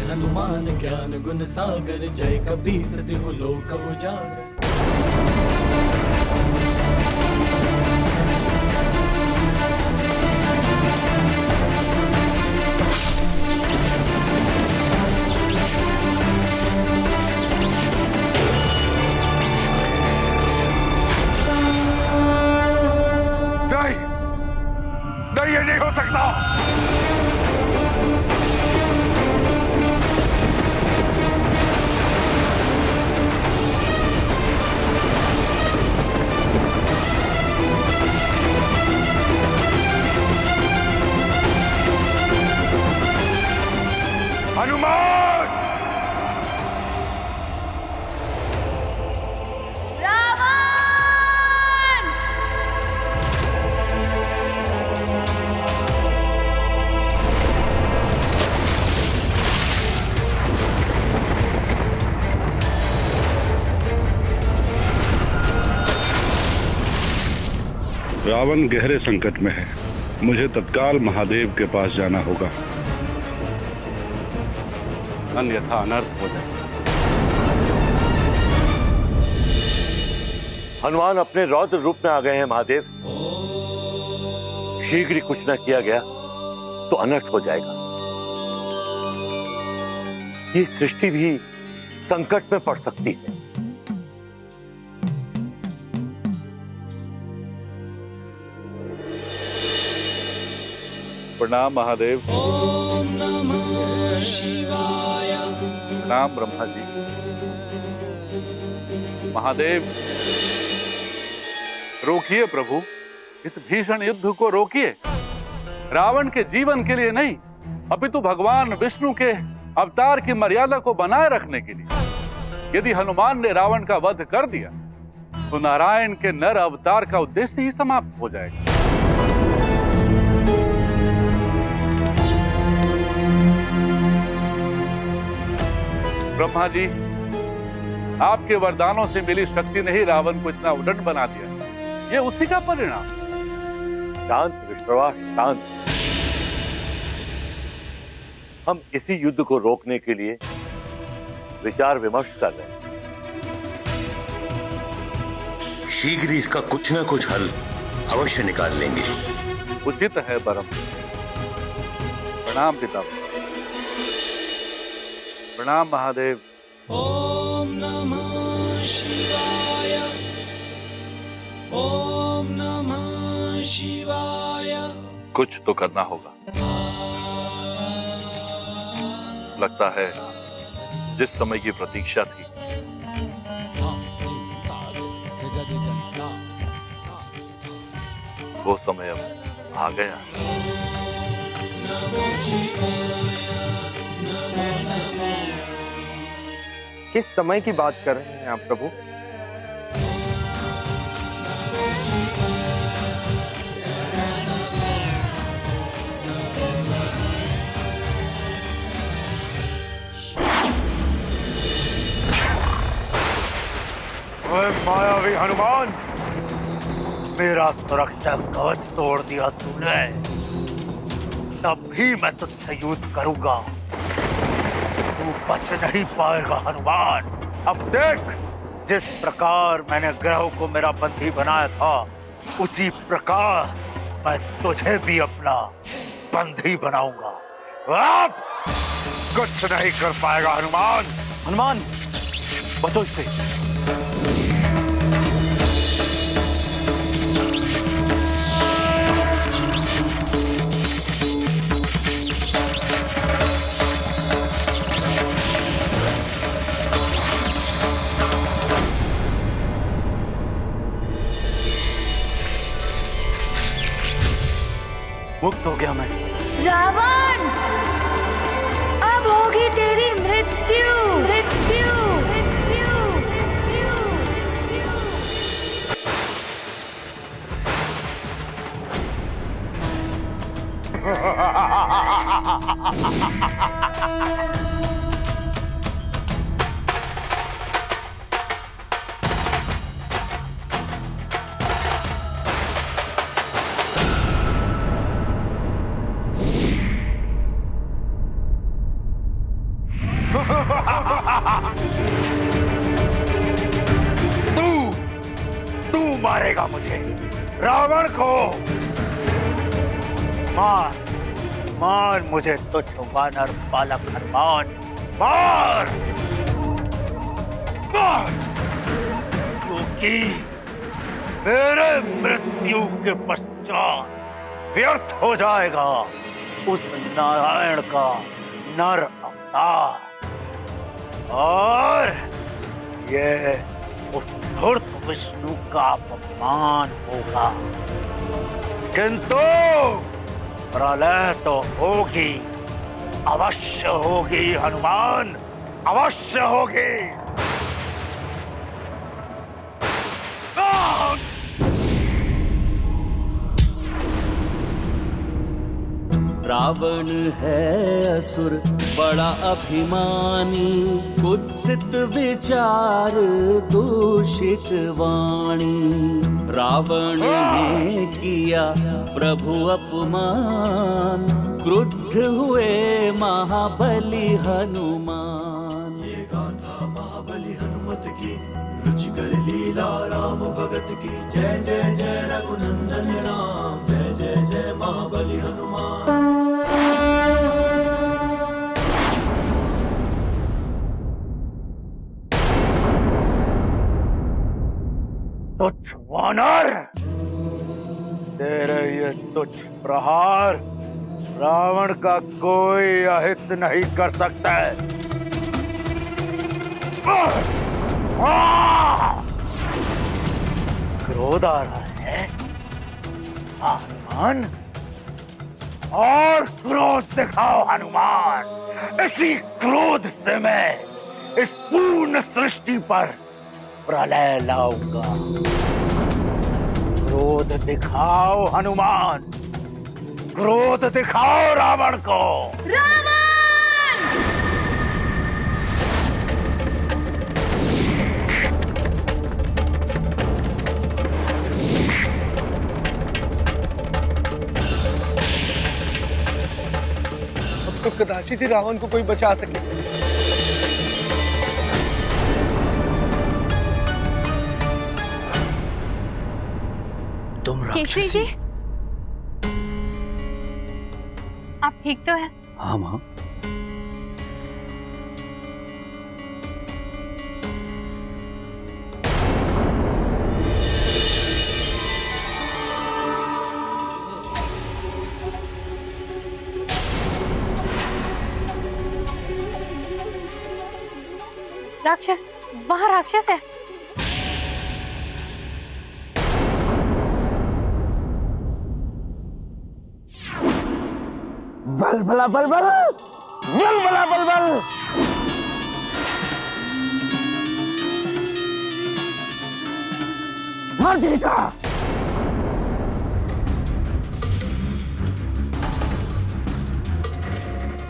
हनुमान ज्ञान गुण सागर, जय कपीस तिहु लोक उजागर। नहीं नहीं, ये नहीं हो सकता। हनुमान! रावण गहरे संकट में है, मुझे तत्काल महादेव के पास जाना होगा, अन्यथा अनर्थ हो जाए। हनुमान अपने रौद्र रूप में आ गए हैं महादेव। शीघ्र ही कुछ न किया गया तो अनर्थ हो जाएगा। ये सृष्टि भी संकट में पड़ सकती है। प्रणाम महादेव। ओम नमः शिवाय। प्रणाम ब्रह्मा जी। महादेव, रोकिए प्रभु, इस भीषण युद्ध को रोकिए। रावण के जीवन के लिए नहीं, अपितु भगवान विष्णु के अवतार की मर्यादा को बनाए रखने के लिए। यदि हनुमान ने रावण का वध कर दिया तो नारायण के नर अवतार का उद्देश्य ही समाप्त हो जाएगा। ब्रह्मा जी, आपके वरदानों से मिली शक्ति ने ही रावण को इतना उद्दंड बना दिया। ये उसी का परिणाम। शांत विश्वास, शांत। हम इसी युद्ध को रोकने के लिए विचार विमर्श कर रहे हैं। शीघ्र ही इसका कुछ ना कुछ हल अवश्य निकाल लेंगे। उचित है परम। प्रणाम पिता। प्रणाम महादेव। ओम नमः शिवाय। ओम नमः शिवाय। कुछ तो करना होगा। लगता है जिस समय की प्रतीक्षा थी वो समय अब आ गया। किस समय की बात कर रहे हैं आप प्रभु? ओए मायावी हनुमान, मेरा सुरक्षा कवच तोड़ दिया तूने, तब भी मैं तुझसे युद्ध करूंगा। तू बच नहीं पाएगा हनुमान। अब देख, जिस प्रकार मैंने ग्रह को मेरा बंदी बनाया था, उसी प्रकार मैं तुझे भी अपना बंदी बनाऊंगा। अब कुछ नहीं कर पाएगा हनुमान। हनुमान, बचो इससे। मुक्त हो गया मैं। रावण, अब होगी तेरी मृत्यु। मृत्यु, मृत्यु, तू मारेगा मुझे, रावण को। मार मार मुझे तुझ वानर बालक हनुमान, मार मार, क्योंकि मेरे मृत्यु के पश्चात व्यर्थ हो जाएगा उस नारायण का नर अवतार, और ये उस धूर्त विष्णु का अपमान होगा। किंतु प्रलय तो होगी, अवश्य होगी हनुमान, अवश्य होगी। रावण है असुर बड़ा अभिमानी, कुत्सित विचार दूषित वाणी। रावण ने किया प्रभु अपमान, क्रुद्ध हुए महाबली हनुमान। ये गाथा महाबली हनुमत की, रुचिकर लीला राम भगत की। जय जय जय रघुनंदन राम, जय जय जय महाबली हनुमान। तुच्छ वानर, तेरे ये तुच्छ प्रहार रावण का कोई अहित नहीं कर सकता है। क्रोध आ रहा है हनुमान, और क्रोध दिखाओ हनुमान। इसी क्रोध से मैं इस पूर्ण सृष्टि पर प्रलय लाऊंगा। क्रोध दिखाओ हनुमान, क्रोध दिखाओ रावण को। अब तो कदाचित ही रावण को कोई बचा सके। केसरी जी, आप ठीक तो हैं? हाँ माँ। राक्षस, वहाँ राक्षस है। बल भला बल बल, बल भला बल बल। मार देगा।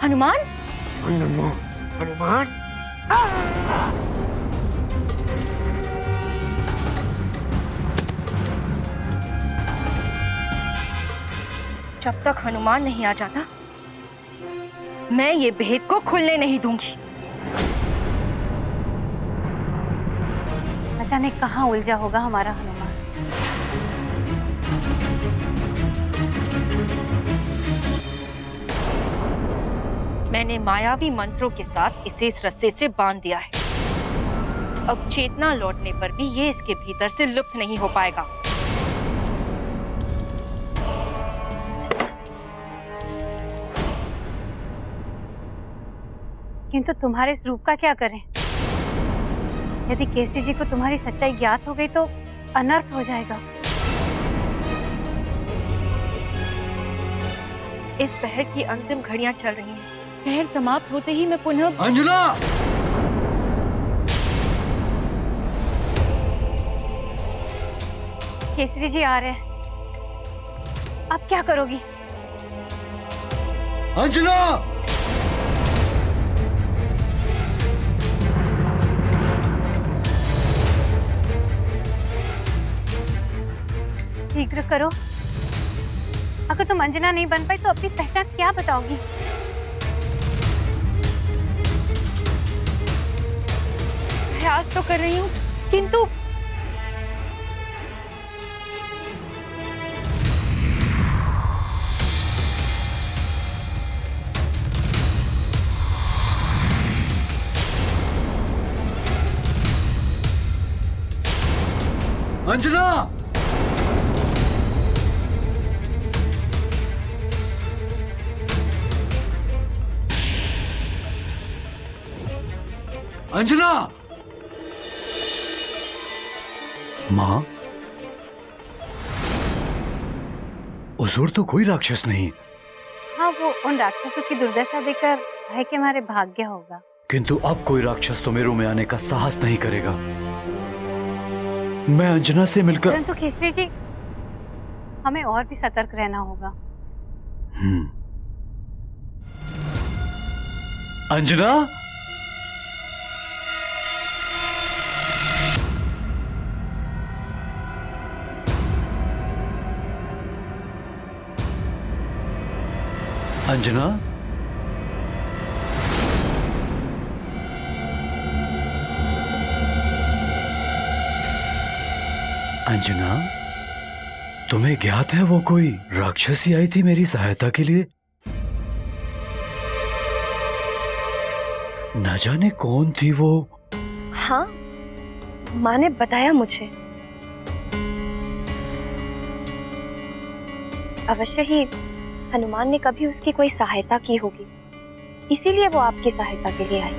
हनुमान, हनुमान, जब तक हनुमान नहीं आ जाता मैं ये भेद को खुलने नहीं दूंगी। अचानक कहाँ उलझा होगा हमारा हनुमान। मैंने मायावी मंत्रों के साथ इसे इस रस्से से बांध दिया है। अब चेतना लौटने पर भी ये इसके भीतर से लुप्त नहीं हो पाएगा। किंतु तुम्हारे इस रूप का क्या करें? यदि केसरी जी को तुम्हारी सच्चाई ज्ञात हो गई तो अनर्थ हो जाएगा। इस पहर की अंतिम घड़ियां चल रही हैं। पहर समाप्त होते ही मैं पुनः अंजना, केसरी जी आ रहे हैं। अब क्या करोगी? अंजना, शीघ्र करो। अगर तुम अंजना नहीं बन पाई तो अपनी पहचान क्या बताओगी? तो कर रही हूँ, किंतु अंजना, अंजना, माँ, हुजूर तो कोई राक्षस नहीं, हाँ, वो उन राक्षसों की दुर्दशा देखकर भय के मारे भाग गया होगा। किंतु अब कोई राक्षस तो मेरू में आने का साहस नहीं करेगा। मैं अंजना से मिलकर परंतु केसरी जी, हमें और भी सतर्क रहना होगा। अंजना, अंजना, अंजना, तुम्हें ज्ञात है वो कोई राक्षसी आई थी मेरी सहायता के लिए? न जाने कौन थी वो। हाँ, माँ ने बताया मुझे। अवश्य ही हनुमान ने कभी उसकी कोई सहायता की होगी, इसीलिए वो आपकी सहायता के लिए आई।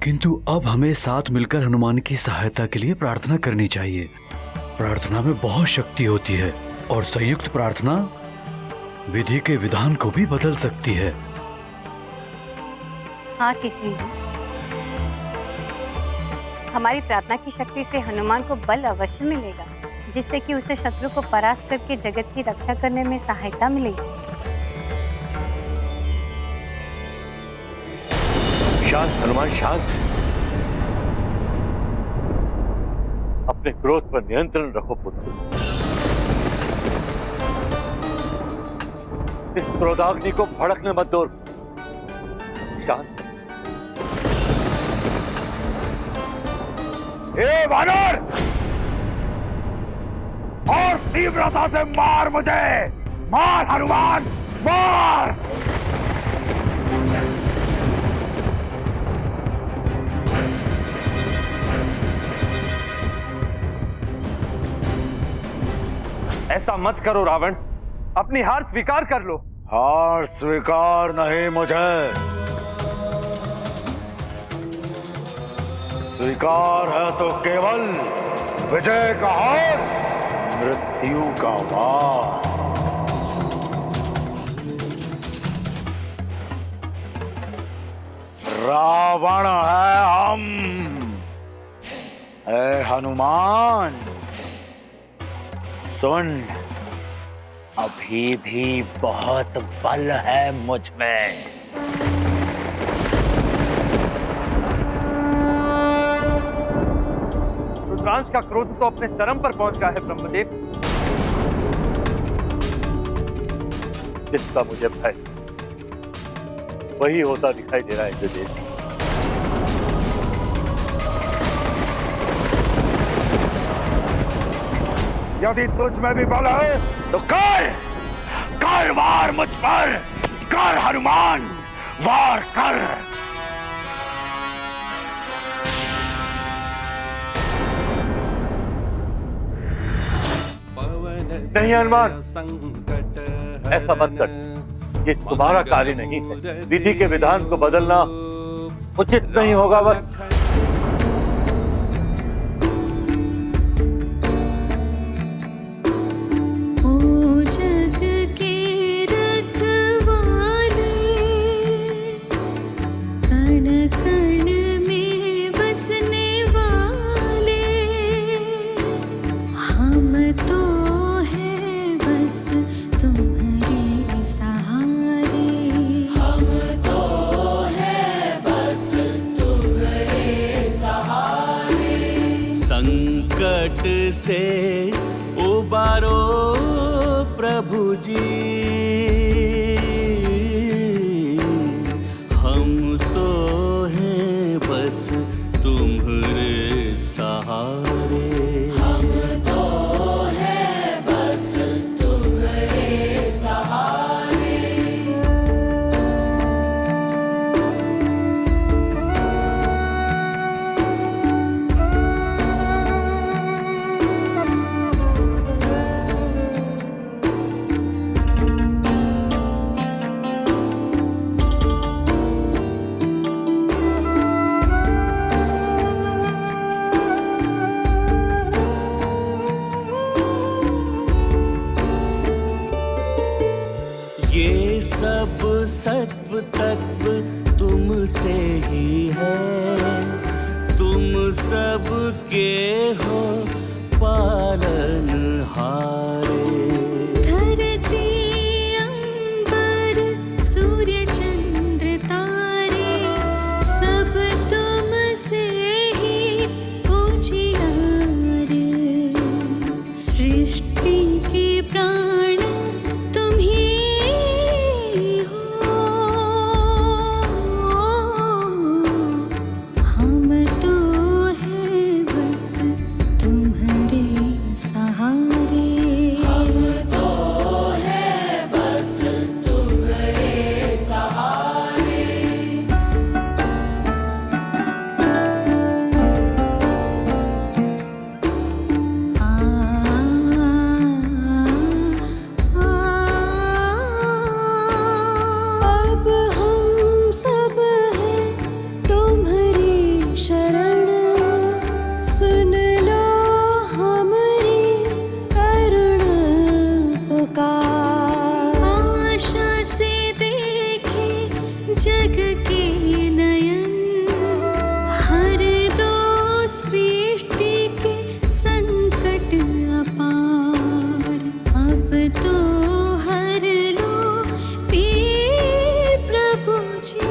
किंतु अब हमें साथ मिलकर हनुमान की सहायता के लिए प्रार्थना करनी चाहिए। प्रार्थना में बहुत शक्ति होती है और संयुक्त प्रार्थना विधि के विधान को भी बदल सकती है। हाँ केसरी जी, हमारी प्रार्थना की शक्ति से हनुमान को बल अवश्य मिलेगा, जिससे कि उसे शत्रु को परास्त करके जगत की रक्षा करने में सहायता मिलेगी। शांत हनुमान, शांत। अपने क्रोध पर नियंत्रण रखो पुत्र। इस क्रोधाग्नि को भड़कने मत दो। शांत। ए वानर, और तीव्रता से मार मुझे, मार हनुमान, मार। ऐसा मत करो रावण, अपनी हार स्वीकार कर लो। हार स्वीकार नहीं मुझे, स्वीकार है तो केवल विजय का हार, मृत्यु का वार। रावण है हम। ए हनुमान, सुन, अभी भी बहुत बल है मुझ में। रुद्रांश का क्रोध तो अपने चरम पर पहुंच गया है ब्रह्मदेव। जिसका मुझे भय वही होता दिखाई दे रहा है विदेश। यदि तुझ में भी बल है तो कर वार मुझ पर, कर हनुमान, वार कर। नहीं हनुमान, ऐसा मत कर। ये तुम्हारा कार्य नहीं है। विधि के विधान को बदलना उचित नहीं होगा। बस संकट से उबारो प्रभु जी, ये सब सत्व तत्व तुमसे ही है, तुम सब के हो पालनहारे। धरती अंबर सूर्य चंद्र तारे, सब तुमसे ही उजियारे। सृष्टि के प्राण तुम ही हो, हम तो है बस तुम्हारे सहारे। हम तो है बस तुम्हारे सहारे। अब हम सब हैं तुम्हारी शरण, सुन लो हमारी करुण पुकार। आशा से देखे जग के नयन, हर दो सृष्टि के संकट अपार। अब तो हर लो पीर प्रभु जी,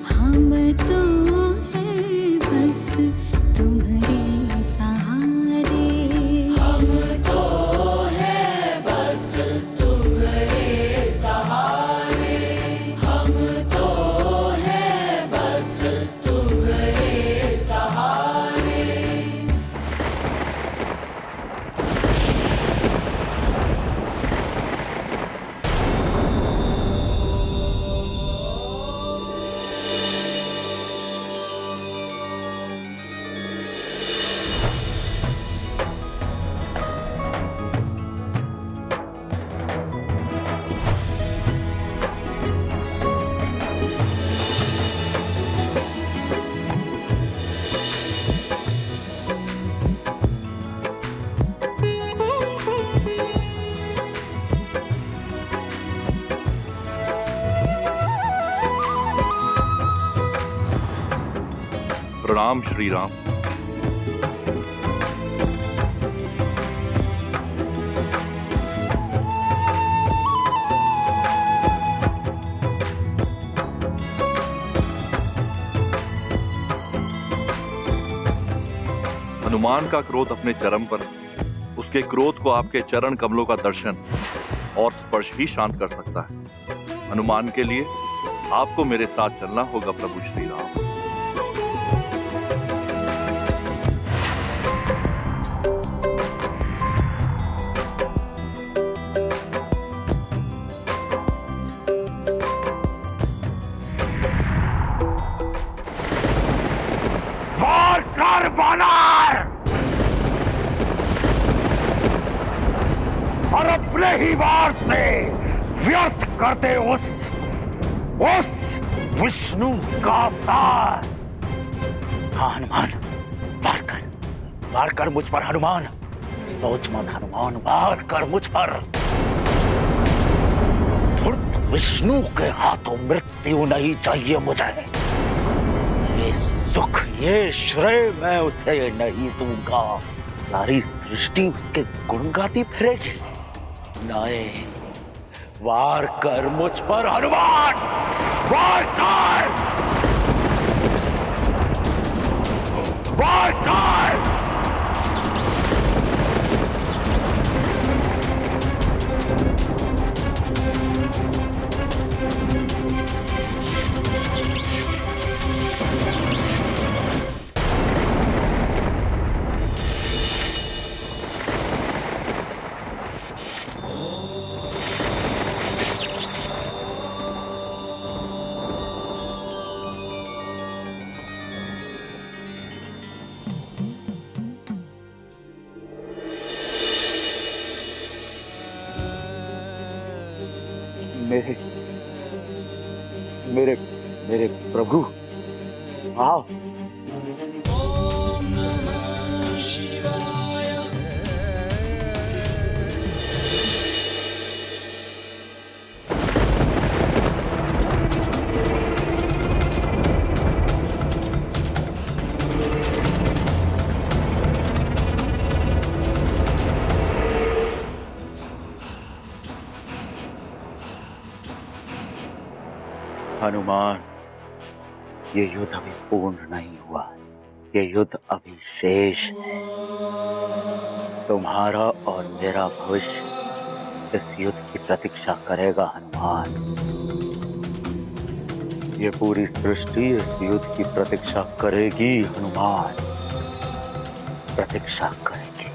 हम तो है बस तुम्हारे सहारे। हम तो है बस तुम्हारे सहारे। हम तो है बस तुम्हारे सहारे। प्रणाम श्री राम। हनुमान का क्रोध अपने चरम पर, उसके क्रोध को आपके चरण कमलों का दर्शन और स्पर्श ही शांत कर सकता है। हनुमान के लिए आपको मेरे साथ चलना होगा प्रभु श्री राम। वार कर बानर, और अपने ही वार से व्यर्थ करते उस विष्णु का अवतार। हाँ हनुमान, वार कर मुझ पर हनुमान। सोच मत हनुमान, वार कर मुझ पर। धूर्त विष्णु के हाथों मृत्यु नहीं चाहिए मुझे। ये सुख, ये श्रेय मैं उसे नहीं दूंगा। सारी सृष्टि उसके गुण गाती फिरेगी। नहीं, वार कर मुझ पर हनुमान, वार कर, वार कर। मेरे मेरे प्रभु आओ। हनुमान, ये युद्ध अभी पूर्ण नहीं हुआ, ये युद्ध अभी शेष है। तुम्हारा और मेरा भविष्य इस युद्ध की प्रतीक्षा करेगा हनुमान। ये पूरी सृष्टि इस युद्ध की प्रतीक्षा करेगी हनुमान, प्रतीक्षा करेगी।